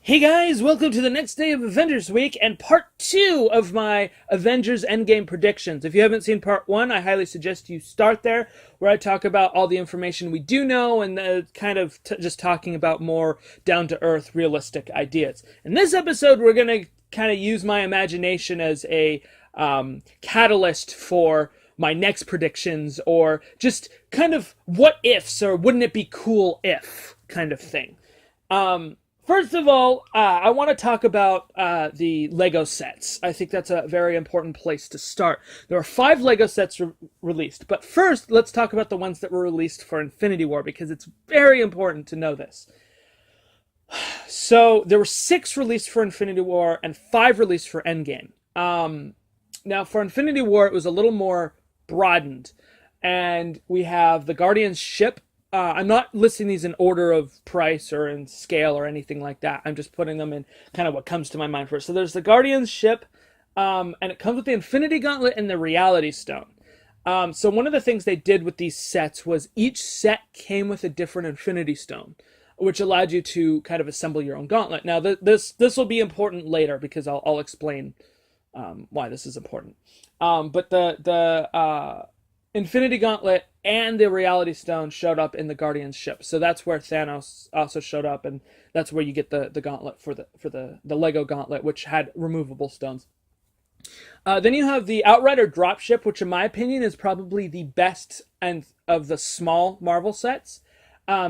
Hey guys, welcome to the next day of Avengers Week and part 2 of my Avengers Endgame predictions. If you haven't seen part 1, I highly suggest you start there, where I talk about all the information we do know and just talking about more down-to-earth, realistic ideas. In this episode, we're going to kind of use my imagination as a catalyst for my next predictions, or just kind of what ifs, or wouldn't it be cool if kind of thing. First of all, I want to talk about the Lego sets. I think that's a very important place to start. There are 5 Lego sets released, but first, let's talk about the ones that were released for Infinity War, because it's very important to know this. So, there were 6 released for Infinity War and 5 released for Endgame. Now, for Infinity War, it was a little more broadened, and we have the Guardians ship. I'm not listing these in order of price or in scale or anything like that. I'm just putting them in kind of what comes to my mind first. So there's the Guardians ship, and it comes with the Infinity Gauntlet and the Reality Stone. So one of the things they did with these sets was each set came with a different Infinity Stone, which allowed you to kind of assemble your own gauntlet. Now this will be important later, because I'll explain why this is important. But the Infinity Gauntlet and the Reality Stone showed up in the Guardians ship. So that's where Thanos also showed up, and that's where you get the gauntlet for the Lego Gauntlet, which had removable stones. Then you have the Outrider dropship, which in my opinion is probably the best and of the small Marvel sets.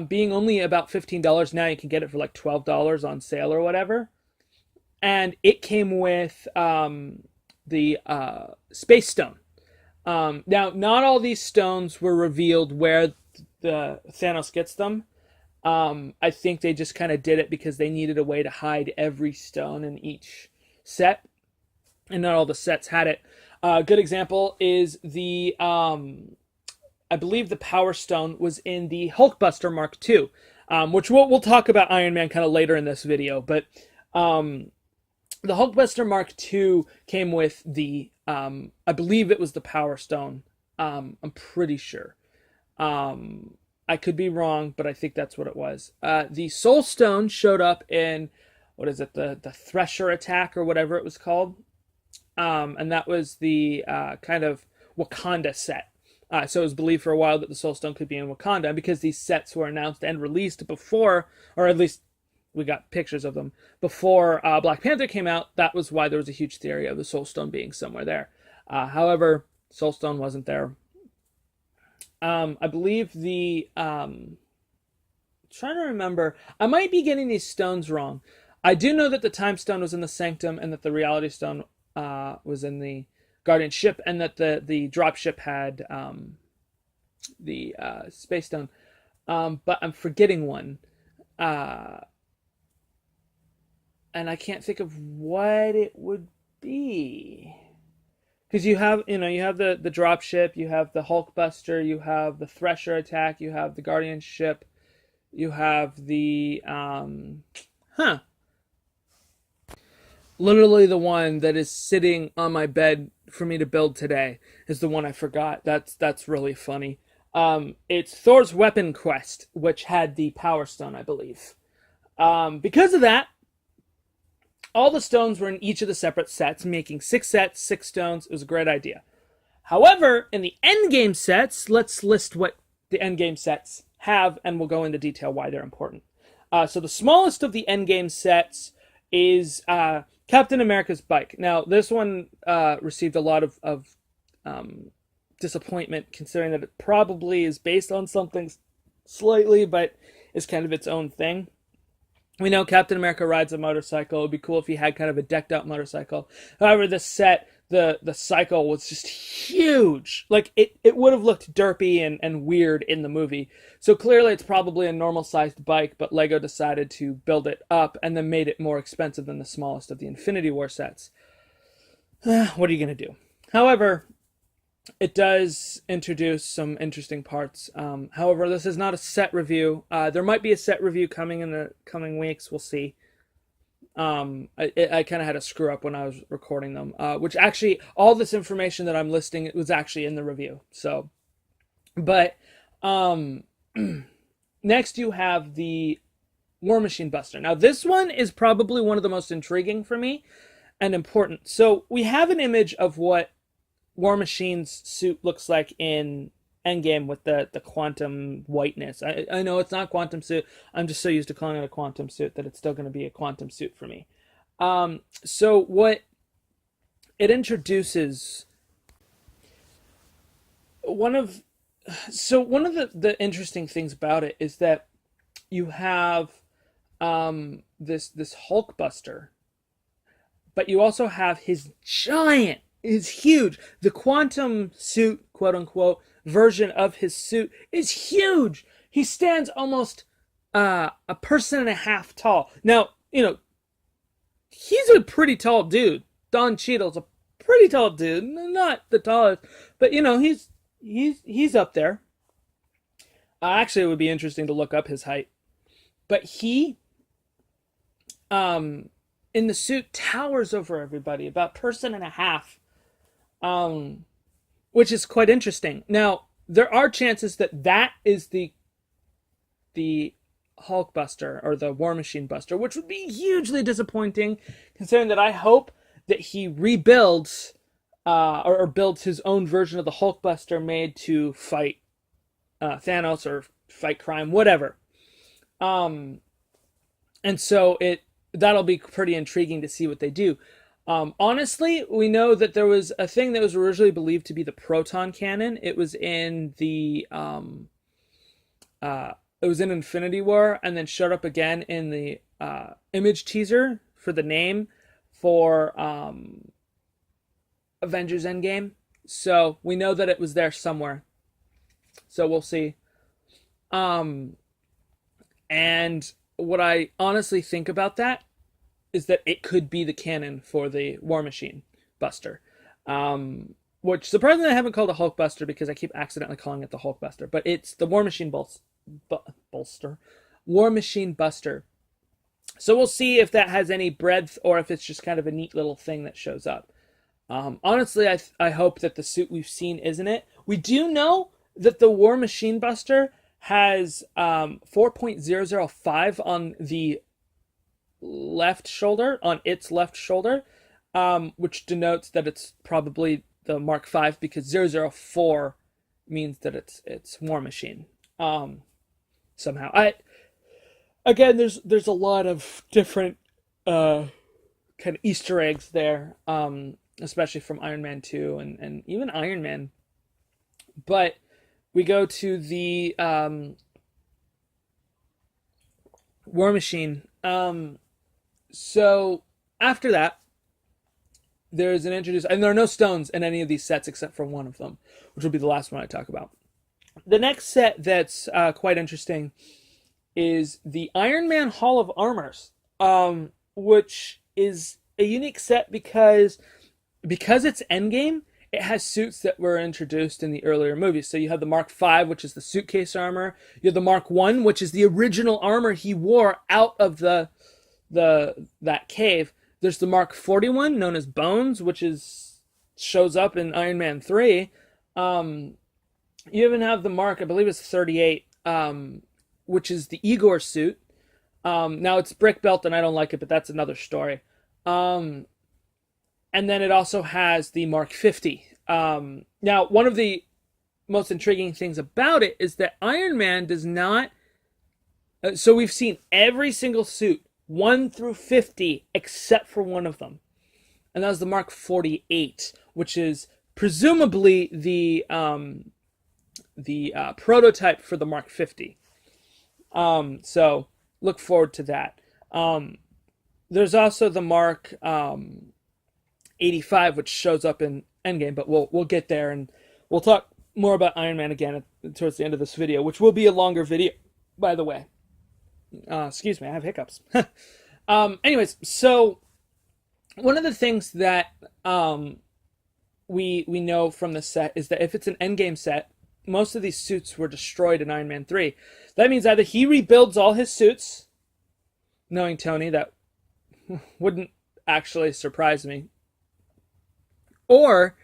Being only about $15 now, you can get it for like $12 on sale or whatever. And it came with the Space Stone. Now, not all these stones were revealed where the Thanos gets them. I think they just kind of did it because they needed a way to hide every stone in each set, and not all the sets had it. A good example is the, I believe the Power Stone was in the Hulkbuster Mark II, which we'll talk about Iron Man kind of later in this video, but the Hulkbuster Mark II came with the, I believe it was the Power Stone. I'm pretty sure. I could be wrong, but I think that's what it was. The Soul Stone showed up in, what is it, the Thresher attack or whatever it was called. And that was the kind of Wakanda set. So it was believed for a while that the Soul Stone could be in Wakanda. And because these sets were announced and released before, or at least we got pictures of them before Black Panther came out, that was why there was a huge theory of the Soul Stone being somewhere there. However, Soul Stone wasn't there. I believe the trying to remember, I might be getting these stones wrong. I do know that the Time Stone was in the Sanctum, and that the Reality Stone was in the Guardian ship, and that the drop ship had the Space Stone. But I'm forgetting one. And I can't think of what it would be. Because you have the drop ship, you have the Hulkbuster, you have the Thresher attack, you have the Guardian ship, you have the literally the one that is sitting on my bed for me to build today is the one I forgot. That's really funny. It's Thor's Weapon Quest, which had the Power Stone, I believe. Because of that, all the stones were in each of the separate sets, making 6 sets, 6 stones. It was a great idea. However, in the Endgame sets, let's list what the Endgame sets have, and we'll go into detail why they're important. So the smallest of the Endgame sets is Captain America's bike. Now, this one received a lot of disappointment, considering that it probably is based on something slightly, but is kind of its own thing. We know Captain America rides a motorcycle. It would be cool if he had kind of a decked out motorcycle. However, this set, the cycle was just huge. Like, it would have looked derpy and weird in the movie. So clearly it's probably a normal sized bike, but Lego decided to build it up and then made it more expensive than the smallest of the Infinity War sets. What are you going to do? However, it does introduce some interesting parts. However, this is not a set review. There might be a set review coming in the coming weeks. We'll see. I kind of had a screw up when I was recording them, which actually all this information that I'm listing was actually in the review. So, but next you have the War Machine Buster. Now, this one is probably one of the most intriguing for me and important. So, we have an image of what War Machine's suit looks like in Endgame with the quantum whiteness. I know it's not quantum suit. I'm just so used to calling it a quantum suit that it's still going to be a quantum suit for me. So what it introduces one of the interesting things about it is that you have this Hulkbuster, but you also have his giant, is huge. The quantum suit, quote unquote, version of his suit is huge. He stands almost a person and a half tall. Now, he's a pretty tall dude. Don Cheadle's a pretty tall dude, not the tallest, but he's up there. Actually, it would be interesting to look up his height. But he, in the suit, towers over everybody, about person and a half, which is quite interesting. Now, there are chances that is the Hulkbuster or the War Machine Buster, which would be hugely disappointing, considering that I hope that he rebuilds or builds his own version of the Hulkbuster made to fight Thanos or fight crime, whatever. And so that'll be pretty intriguing to see what they do. Honestly, we know that there was a thing that was originally believed to be the proton cannon. It was in the it was in Infinity War, and then showed up again in the image teaser for the name for Avengers Endgame. So we know that it was there somewhere. So we'll see. And what I honestly think about that is that it could be the canon for the War Machine Buster. Which surprisingly I haven't called a Hulkbuster because I keep accidentally calling it the Hulkbuster. But it's the War Machine Bolster. War Machine Buster. So we'll see if that has any breadth or if it's just kind of a neat little thing that shows up. Honestly, I hope that the suit we've seen isn't it. We do know that the War Machine Buster has 4.005 on the left shoulder, on its left shoulder, which denotes that it's probably the Mark V because 004 means that it's War Machine. Somehow, again, there's a lot of different kind of Easter eggs there, especially from Iron Man 2 and even Iron Man. But we go to the War Machine. So after that, there's an introduce, and there are no stones in any of these sets except for one of them, which will be the last one I talk about. The next set that's quite interesting is the Iron Man Hall of Armors, which is a unique set because it's Endgame. It has suits that were introduced in the earlier movies. So you have the Mark V, which is the suitcase armor. You have the Mark I, which is the original armor he wore out of that cave. There's the Mark 41, known as Bones, which shows up in Iron Man 3. You even have the Mark, I believe it's 38, which is the Igor suit. Now it's brick built and I don't like it, but that's another story. And then it also has the Mark 50. Now, one of the most intriguing things about it is that Iron Man does not... so we've seen every single suit, 1 through 50, except for one of them. And that was the Mark 48, which is presumably the prototype for the Mark 50. So look forward to that. There's also the Mark 85, which shows up in Endgame, but we'll get there, and we'll talk more about Iron Man again towards the end of this video, which will be a longer video, by the way. Excuse me, I have hiccups. Anyways, so one of the things that we know from the set is that if it's an Endgame set, most of these suits were destroyed in Iron Man 3. That means either he rebuilds all his suits, knowing Tony, that wouldn't actually surprise me, or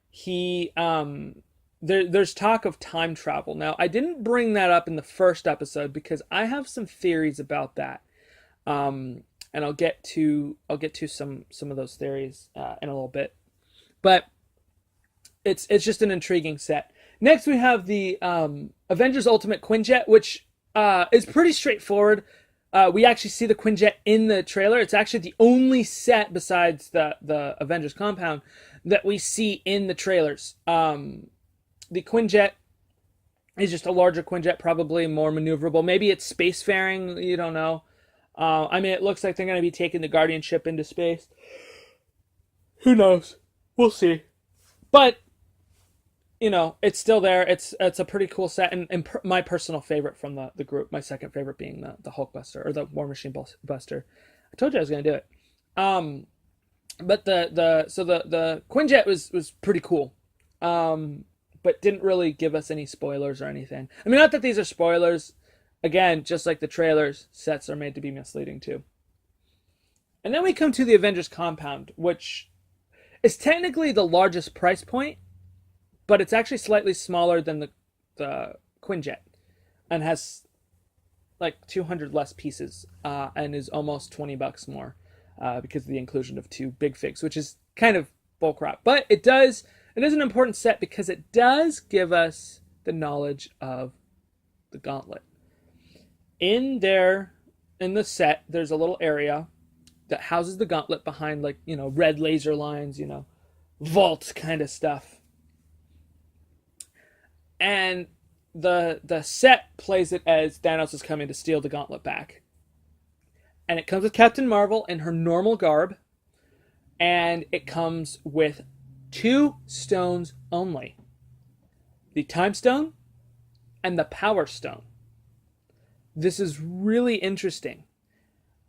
he there's talk of time travel. Now, I didn't bring that up in the first episode because I have some theories about that. And I'll get to some of those theories in a little bit. But it's just an intriguing set. Next, we have the Avengers Ultimate Quinjet, which is pretty straightforward. We actually see the Quinjet in the trailer. It's actually the only set besides the Avengers compound that we see in the trailers. The Quinjet is just a larger Quinjet, probably more maneuverable. Maybe it's spacefaring. You don't know. I mean, it looks like they're going to be taking the Guardian ship into space. Who knows? We'll see. But it's still there. It's a pretty cool set, and my personal favorite from the group. My second favorite being the Hulkbuster or the War Machine Buster. I told you I was going to do it. But the Quinjet was pretty cool. But didn't really give us any spoilers or anything. I mean, not that these are spoilers. Again, just like the trailers, sets are made to be misleading too. And then we come to the Avengers compound, which is technically the largest price point, but it's actually slightly smaller than the Quinjet and has like 200 less pieces and is almost $20 more because of the inclusion of 2 big figs, which is kind of bullcrap. But it is an important set because it does give us the knowledge of the gauntlet. In the set, there's a little area that houses the gauntlet behind, like, red laser lines, vault kind of stuff. And the set plays it as Thanos is coming to steal the gauntlet back. And it comes with Captain Marvel in her normal garb. And it comes with 2 stones only. The Time Stone and the Power Stone. This is really interesting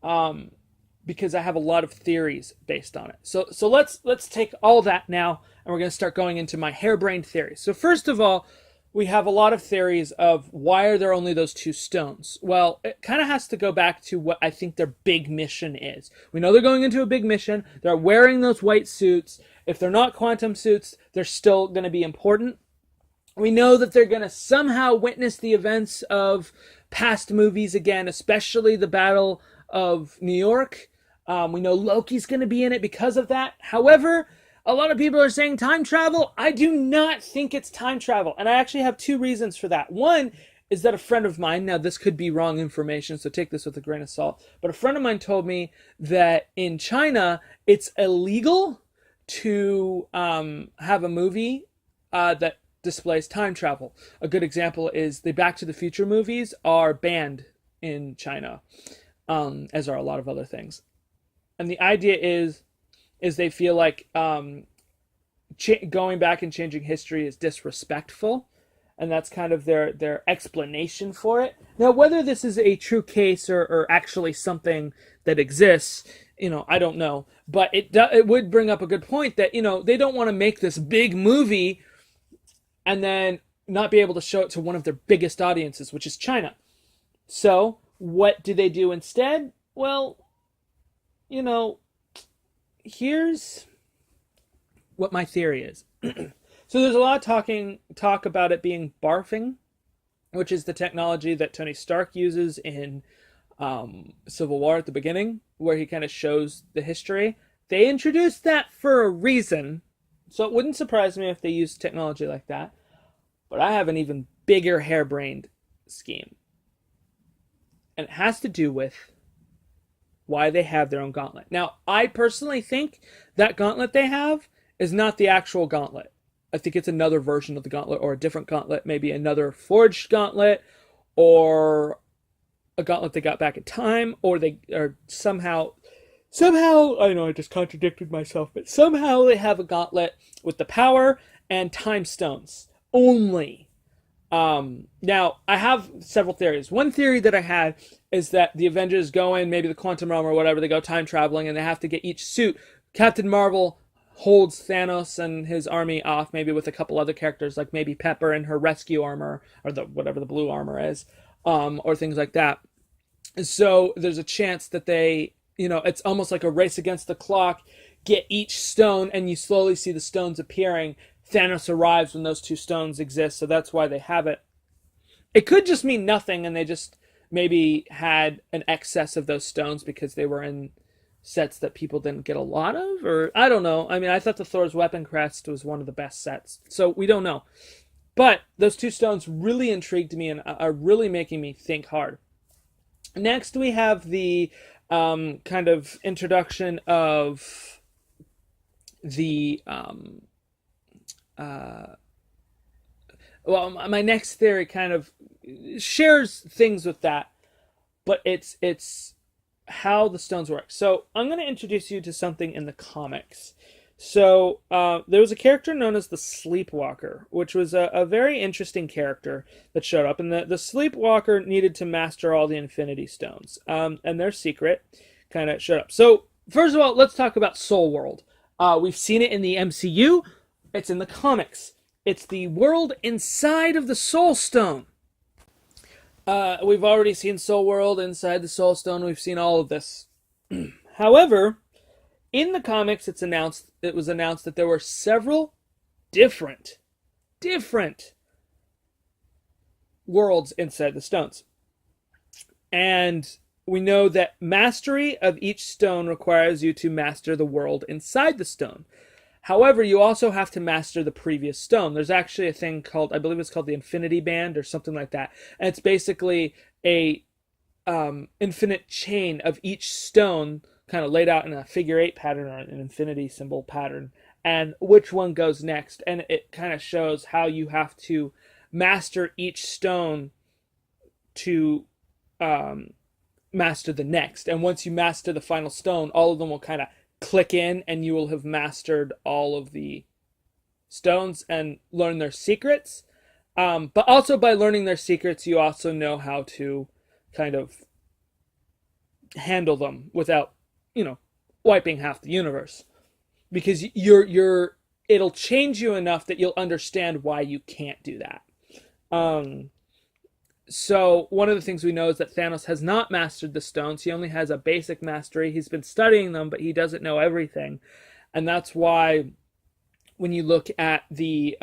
because I have a lot of theories based on it. So let's take all that now, and we're going to start going into my harebrained theories. So first of all, we have a lot of theories of why are there only those 2 stones. Well, it kind of has to go back to what I think their big mission is. We know they're going into a big mission. They're wearing those white suits. If they're not quantum suits, they're still going to be important. We know that they're going to somehow witness the events of past movies again, especially the Battle of New York. We know Loki's going to be in it because of that. However, a lot of people are saying time travel. I do not think it's time travel. And I actually have 2 reasons for that. One is that a friend of mine, now this could be wrong information, so take this with a grain of salt, but a friend of mine told me that in China, it's illegal to have a movie that displays time travel. A good example is the Back to the Future movies are banned in China, as are a lot of other things. And the idea is they feel like going back and changing history is disrespectful, and that's kind of their explanation for it. Now, whether this is a true case or actually something that exists, I don't know. But it would bring up a good point that, they don't want to make this big movie and then not be able to show it to one of their biggest audiences, which is China. So, what do they do instead? Well, here's what my theory is. So there's a lot of talk about it being barfing, which is the technology that Tony Stark uses in Civil War at the beginning, where he kind of shows the history. They introduced that for a reason, so it wouldn't surprise me if they used technology like that. But I have an even bigger harebrained scheme. And it has to do with why they have their own gauntlet. Now, I personally think that gauntlet they have is not the actual gauntlet. I think it's another version of the gauntlet, or a different gauntlet, maybe another forged gauntlet, or a gauntlet they got back in time, or they are somehow, I know I just contradicted myself, but somehow they have a gauntlet with the power and time stones only. Now, I have several theories. One theory that I had is that the Avengers go in, maybe the quantum realm or whatever, they go time traveling, and they have to get each suit. Captain Marvel holds Thanos and his army off, maybe with a couple other characters, like maybe Pepper and her rescue armor, or whatever the blue armor is, or things like that. So there's a chance that they, it's almost like a race against the clock, get each stone, and you slowly see the stones appearing. Thanos arrives when those 2 stones exist, so that's why they have it. It could just mean nothing, and they just maybe had an excess of those stones because they were in sets that people didn't get a lot of, or I don't know. I mean, I thought the Thor's Weapon Crest was one of the best sets, so we don't know. But those two stones really intrigued me and are really making me think hard. Next, we have the kind of introduction of the well, my next theory kind of shares things with that, but it's how the stones work. So I'm going to introduce you to something in the comics. So there was a character known as the Sleepwalker, which was a very interesting character that showed up. And the Sleepwalker needed to master all the Infinity Stones. And their secret kind of showed up. So first of all, let's talk about Soul World. We've seen it in the MCU. It's in the comics. It's the world inside of the Soul Stone. We've already seen Soul World inside the Soul Stone. We've seen all of this. However, in the comics, it was announced that there were several different worlds inside the stones. And we know that mastery of each stone requires you to master the world inside the stone. However, you also have to master the previous stone. There's actually a thing called, I believe it's called the Infinity Band or something like that. And it's basically a infinite chain of each stone kind of laid out in a figure eight pattern or an infinity symbol pattern, and which one goes next. And it kind of shows how you have to master each stone to master the next. And once you master the final stone, all of them will kind of click in and you will have mastered all of the stones and learn their secrets. But also by learning their secrets, you also know how to kind of handle them without, wiping half the universe. Because it'll change you enough that you'll understand why you can't do that. So one of the things we know is that Thanos has not mastered the stones. He only has a basic mastery. He's been studying them, but he doesn't know everything. And that's why when you look at the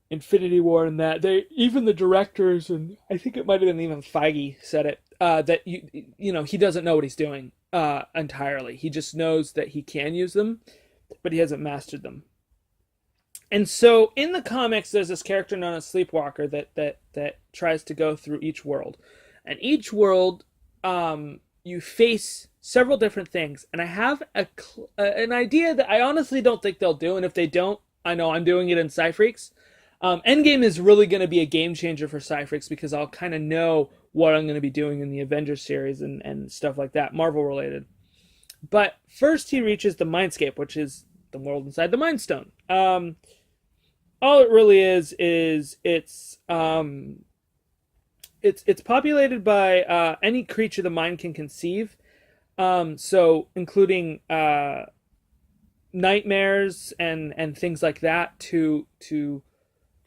Infinity War and that, even the directors, and I think it might have been even Feige said it, that he doesn't know what he's doing entirely. He just knows that he can use them, but he hasn't mastered them. And so in the comics, there's this character known as Sleepwalker that tries to go through each world. And each world, you face several different things. And I have an idea that I honestly don't think they'll do. And if they don't, I know I'm doing it in SciFreaKs. Endgame is really going to be a game changer for SciFreaKs because I'll kind of know what I'm going to be doing in the Avengers series and stuff like that, Marvel related. But first he reaches the Mindscape, which is the world inside the Mind Stone. All it really is it's populated by any creature the mind can conceive. So including nightmares and things like that to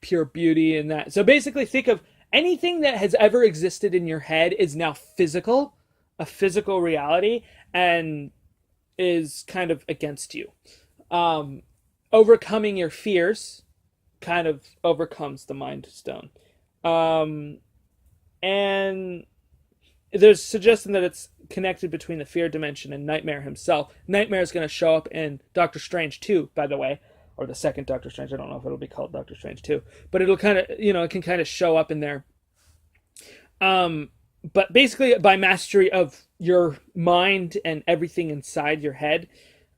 pure beauty and that. So basically think of anything that has ever existed in your head is now physical, a physical reality, and is kind of against you. Overcoming your fears kind of overcomes the Mind Stone. And there's suggestion that it's connected between the fear dimension and Nightmare himself. Nightmare is going to show up in Doctor Strange 2, by the way, or the second Doctor Strange. I don't know if it'll be called Doctor Strange 2, but it'll kind of, it can kind of show up in there. But basically by mastery of your mind and everything inside your head,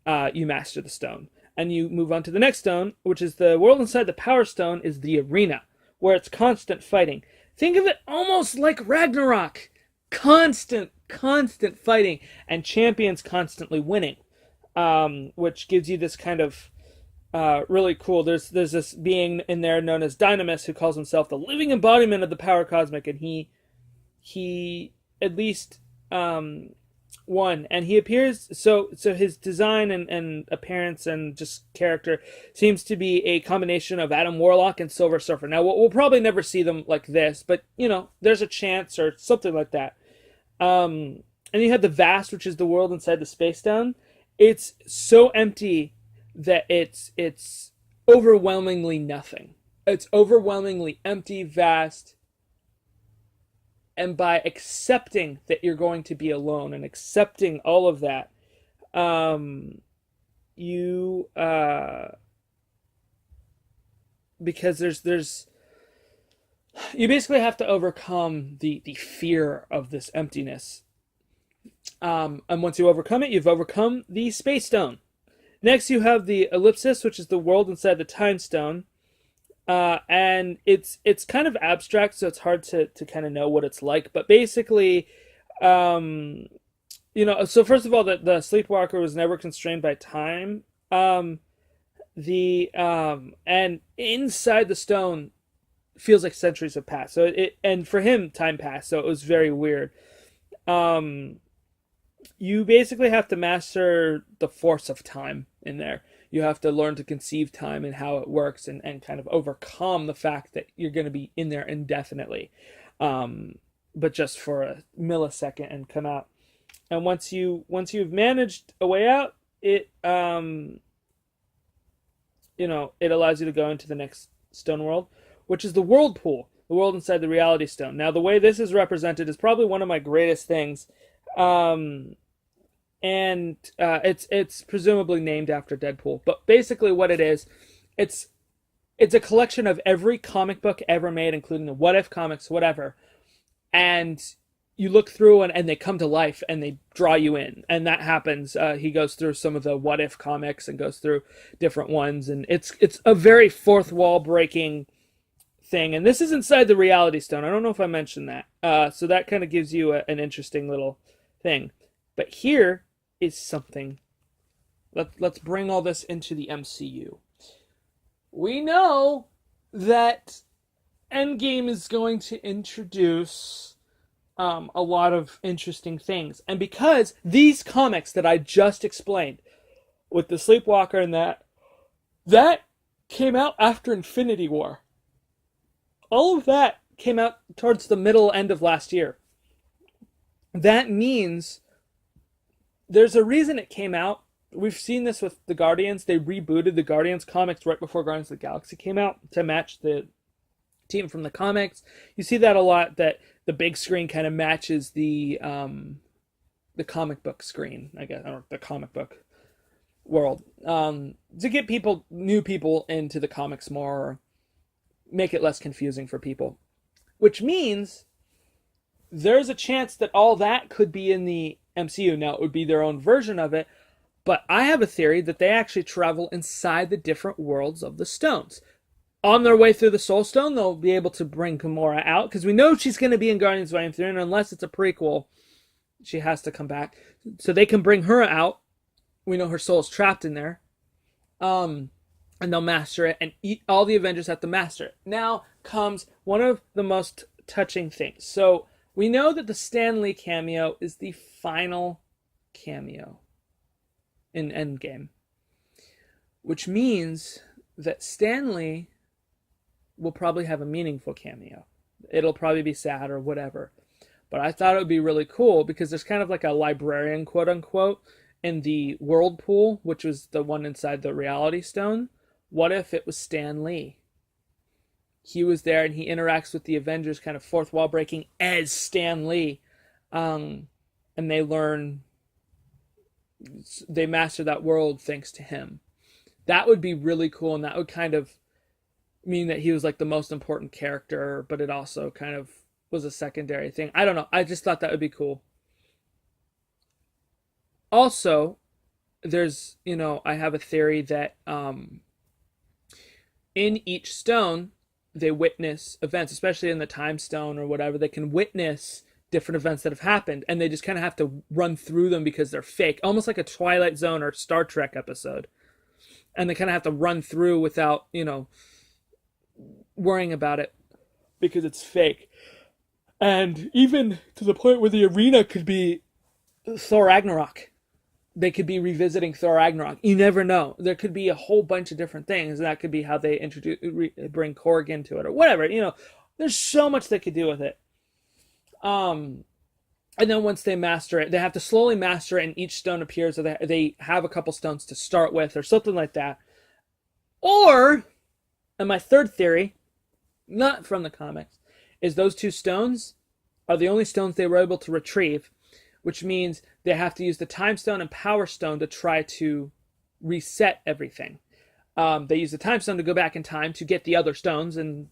you master the stone. And you move on to the next stone, which is the world inside the Power Stone, is the arena, where it's constant fighting. Think of it almost like Ragnarok. Constant fighting, and champions constantly winning, which gives you this kind of really cool. There's this being in there known as Dynamis who calls himself the living embodiment of the power cosmic, and he at least won, and he appears so his design and appearance and just character seems to be a combination of Adam Warlock and Silver Surfer. Now we'll probably never see them like this, but there's a chance or something like that. And you have the Vast, which is the world inside the Space Stone. It's so empty that it's overwhelmingly nothing. It's overwhelmingly empty, vast, And by accepting that you're going to be alone and accepting all of that, you because there's you basically have to overcome the fear of this emptiness. And once you overcome it, you've overcome the space stone. Next, you have the ellipsis, which is the world inside the time stone. And it's kind of abstract, so it's hard to kind of know what it's like. But basically, so first of all, the sleepwalker was never constrained by time. And inside the stone feels like centuries have passed. So and for him, time passed. So it was very weird. You basically have to master the force of time in there. You have to learn to conceive time and how it works, and kind of overcome the fact that you're going to be in there indefinitely, but just for a millisecond and come out. And once you've managed a way out, it it allows you to go into the next stone world, which is the whirlpool, the world inside the reality stone. Now, the way this is represented is probably one of my greatest things. It's presumably named after Deadpool, but basically what it is, it's a collection of every comic book ever made, including the What If comics, whatever. And you look through and they come to life and they draw you in, and that happens. He goes through some of the What If comics and goes through different ones, and it's a very fourth wall breaking thing. And this is inside the Reality Stone. I don't know if I mentioned that. So that kind of gives you an interesting little thing. But here is something. Let's bring all this into the MCU. We know that Endgame is going to introduce a lot of interesting things. And because these comics that I just explained, with the Sleepwalker and that came out after Infinity War. All of that came out towards the middle end of last year. That means there's a reason it came out. We've seen this with the Guardians. They rebooted the Guardians comics right before Guardians of the Galaxy came out to match the team from the comics. You see that a lot, that the big screen kind of matches the comic book screen, I guess, or the comic book world, to get new people into the comics more, or make it less confusing for people. Which means there's a chance that all that could be in the MCU. Now, it would be their own version of it, but I have a theory that they actually travel inside the different worlds of the stones. On their way through the Soul Stone, they'll be able to bring Gamora out, because we know she's going to be in Guardians Volume 3, and unless it's a prequel, she has to come back. So they can bring her out. We know her soul's trapped in there. And they'll master it, and all the Avengers have to master it. Now comes one of the most touching things. So we know that the Stan Lee cameo is the final cameo in Endgame, which means that Stan Lee will probably have a meaningful cameo. It'll probably be sad or whatever. But I thought it would be really cool, because there's kind of like a librarian, quote unquote, in the Whirlpool, which was the one inside the Reality Stone. What if it was Stan Lee? He was there and he interacts with the Avengers, kind of fourth wall breaking as Stan Lee. And they master that world thanks to him. That would be really cool, and that would kind of mean that he was like the most important character, but it also kind of was a secondary thing. I don't know. I just thought that would be cool. Also, there's, I have a theory that in each stone, they witness events, especially in the time stone or whatever. They can witness different events that have happened, and they just kind of have to run through them because they're fake, almost like a Twilight Zone or Star Trek episode. And they kind of have to run through without, worrying about it because it's fake. And even to the point where the arena could be Thor Ragnarok. They could be revisiting Thor Ragnarok. You never know. There could be a whole bunch of different things, and that could be how they bring Korg into it or whatever. There's so much they could do with it. And then once they master it, they have to slowly master it, and each stone appears, so they have a couple stones to start with or something like that. Or, and my third theory, not from the comics, is those two stones are the only stones they were able to retrieve, which means they have to use the Time Stone and Power Stone to try to reset everything. They use the Time Stone to go back in time to get the other stones, and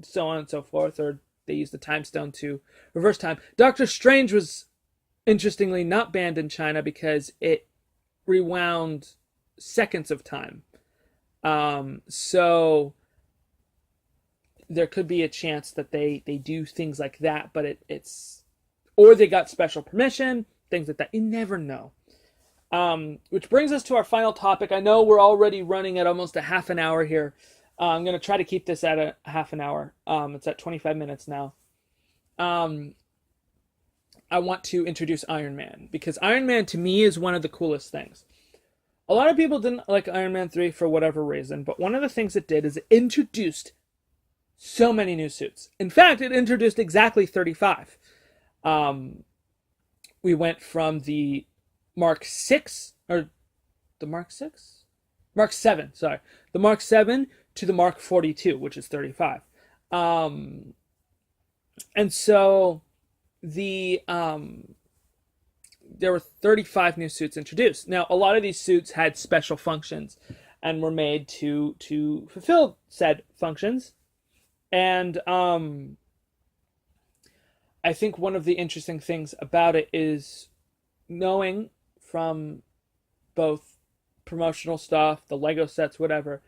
so on and so forth, or they use the Time Stone to reverse time. Doctor Strange was, interestingly, not banned in China because it rewound seconds of time. So there could be a chance that they do things like that, but it's, or they got special permission, things like that. You never know. Which brings us to our final topic. I know we're already running at almost a half an hour here. I'm going to try to keep this at a half an hour. It's at 25 minutes now. I want to introduce Iron Man, because Iron Man to me is one of the coolest things. A lot of people didn't like Iron Man 3 for whatever reason, but one of the things it did is it introduced so many new suits. In fact, it introduced exactly 35. We went from the Mark 6, or the Mark 6? Mark 7, sorry. The Mark 7 to the Mark 42, which is 35. And so there were 35 new suits introduced. Now, a lot of these suits had special functions and were made to fulfill said functions. And I think one of the interesting things about it is knowing from both promotional stuff, the Lego sets, whatever,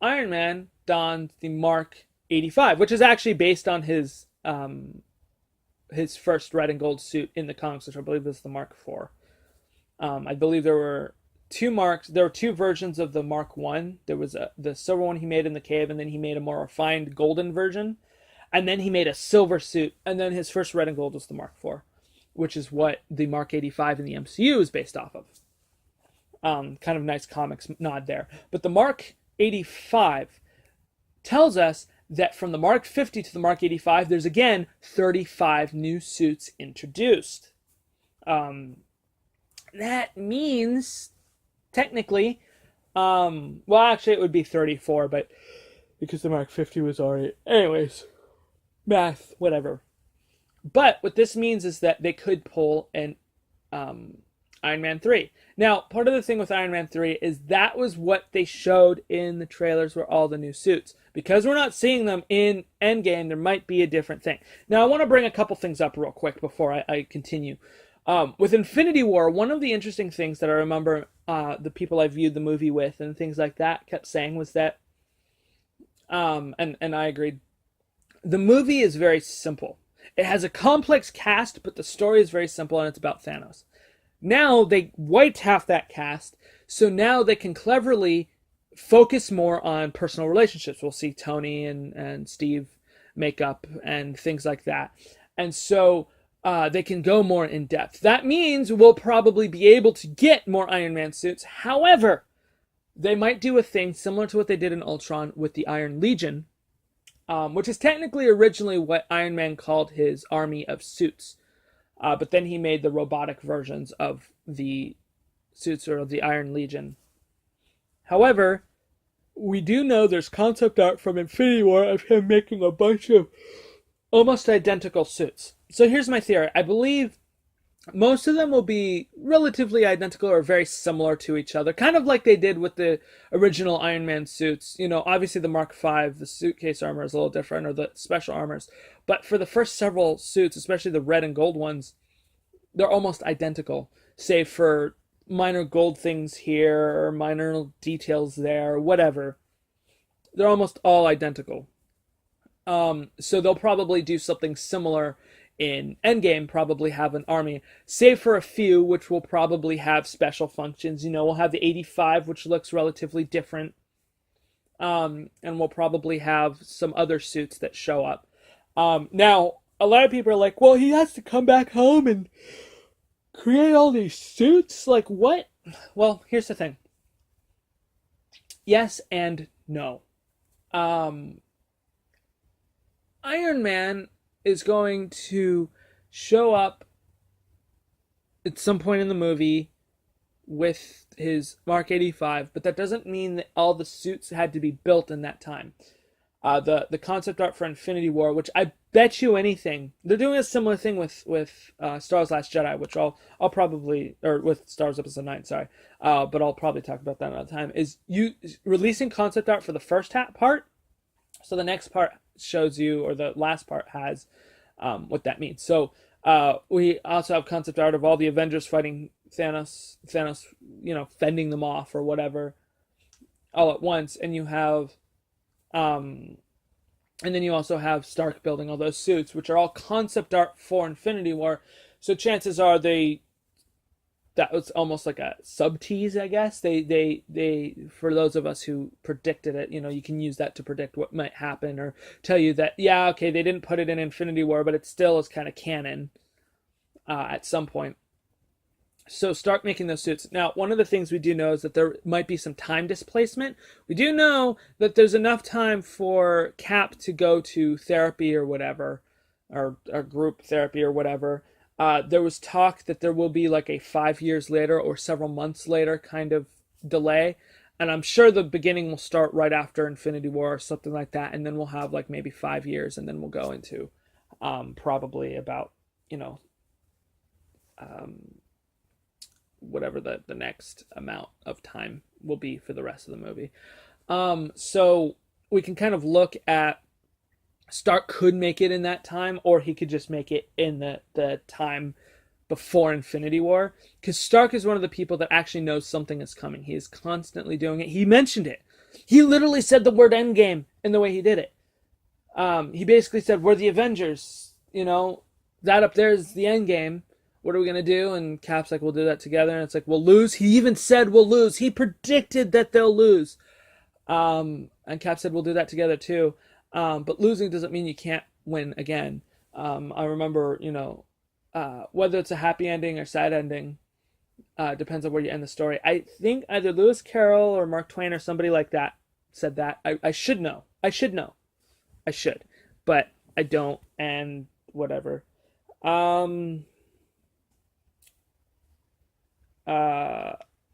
Iron Man donned the Mark 85, which is actually based on his first red and gold suit in the comics, which I believe is the Mark IV. I believe there were two versions of the Mark I. There was the silver one he made in the cave, and then he made a more refined golden version. And then he made a silver suit, and then his first red and gold was the Mark IV, which is what the Mark 85 in the MCU is based off of. Kind of nice comics nod there. But the Mark 85 tells us that from the Mark 50 to the Mark 85, there's again 35 new suits introduced. That means, technically, well, actually it would be 34, but because the Mark 50 was already, anyways, math, whatever. But what this means is that they could pull an Iron Man 3. Now, part of the thing with Iron Man 3 is that was what they showed in the trailers, were all the new suits. Because we're not seeing them in Endgame, there might be a different thing. Now, I want to bring a couple things up real quick before I continue. With Infinity War, one of the interesting things that I remember the people I viewed the movie with and things like that kept saying was that, and I agreed, the movie is very simple. It has a complex cast, but the story is very simple, and it's about Thanos. Now they wiped half that cast, so now they can cleverly focus more on personal relationships. We'll see Tony and Steve make up and things like that. And so they can go more in depth. That means we'll probably be able to get more Iron Man suits. However, they might do a thing similar to what they did in Ultron with the Iron Legion, which is technically originally what Iron Man called his army of suits. But then he made the robotic versions of the suits, or of the Iron Legion. However, we do know there's concept art from Infinity War of him making a bunch of almost identical suits. So here's my theory. I believe most of them will be relatively identical or very similar to each other, kind of like they did with the original Iron Man suits. You know, obviously the Mark V, the suitcase armor is a little different, or the special armors. But for the first several suits, especially the red and gold ones, they're almost identical, save for minor gold things here or minor details there, whatever. They're almost all identical. So they'll probably do something similar in Endgame, probably have an army, save for a few, which will probably have special functions. You know, we'll have the 85, which looks relatively different. And we'll probably have some other suits that show up. Now, a lot of people are like, well, he has to come back home and create all these suits? Like, what? Well, here's the thing. Yes and no. Iron Man is going to show up at some point in the movie with his Mark 85, but that doesn't mean that all the suits had to be built in that time. The concept art for Infinity War, which I bet you anything they're doing a similar thing with Star Wars Last Jedi, which I'll probably, or with Star Wars Episode 9, sorry, but I'll probably talk about that another time. Is you releasing concept art for the first part, so the next part shows you, or the last part has what that means. So we also have concept art of all the Avengers fighting Thanos, fending them off or whatever, all at once, and you have and then you also have Stark building all those suits, which are all concept art for Infinity War. So chances are that was almost like a sub tease, I guess. They for those of us who predicted it, you can use that to predict what might happen, or tell you that, yeah, okay, they didn't put it in Infinity War, but it still is kind of canon at some point. So start making those suits. Now, one of the things we do know is that there might be some time displacement. We do know that there's enough time for Cap to go to therapy or whatever, or group therapy or whatever. There was talk that there will be like a 5 years later or several months later kind of delay. And I'm sure the beginning will start right after Infinity War or something like that. And then we'll have like maybe 5 years, and then we'll go into probably about, whatever the next amount of time will be for the rest of the movie. So we can kind of look at Stark could make it in that time, or he could just make it in the time before Infinity War. Because Stark is one of the people that actually knows something is coming. He is constantly doing it. He mentioned it. He literally said the word Endgame in the way he did it. He basically said, we're the Avengers. That up there is the Endgame. What are we going to do? And Cap's like, we'll do that together. And it's like, we'll lose. He even said we'll lose. He predicted that they'll lose. And Cap said, we'll do that together too. But losing doesn't mean you can't win again. I remember, whether it's a happy ending or sad ending, depends on where you end the story. I think either Lewis Carroll or Mark Twain or somebody like that said that. I should know. I should. But I don't, and whatever.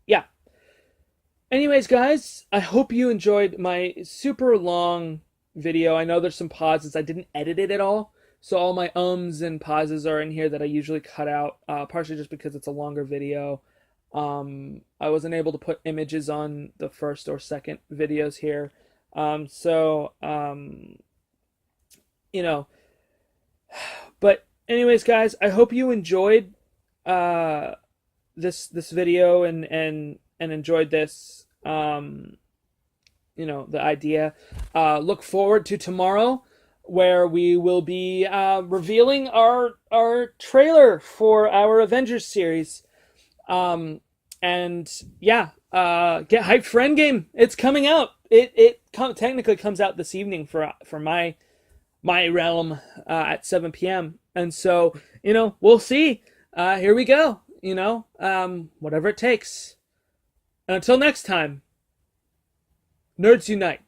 Yeah. Anyways, guys, I hope you enjoyed my super long video. I know there's some pauses. I didn't edit it at all, so all my ums and pauses are in here that I usually cut out, partially just because it's a longer video. I wasn't able to put images on the first or second videos here. But anyways, guys, I hope you enjoyed this video and enjoyed this, the idea. Look forward to tomorrow, where we will be revealing our trailer for our Avengers series. And yeah, get hyped for Endgame. It's coming out. It technically comes out this evening for my realm at 7 p.m. And so, we'll see. Here we go. Whatever it takes. And until next time, nerds unite.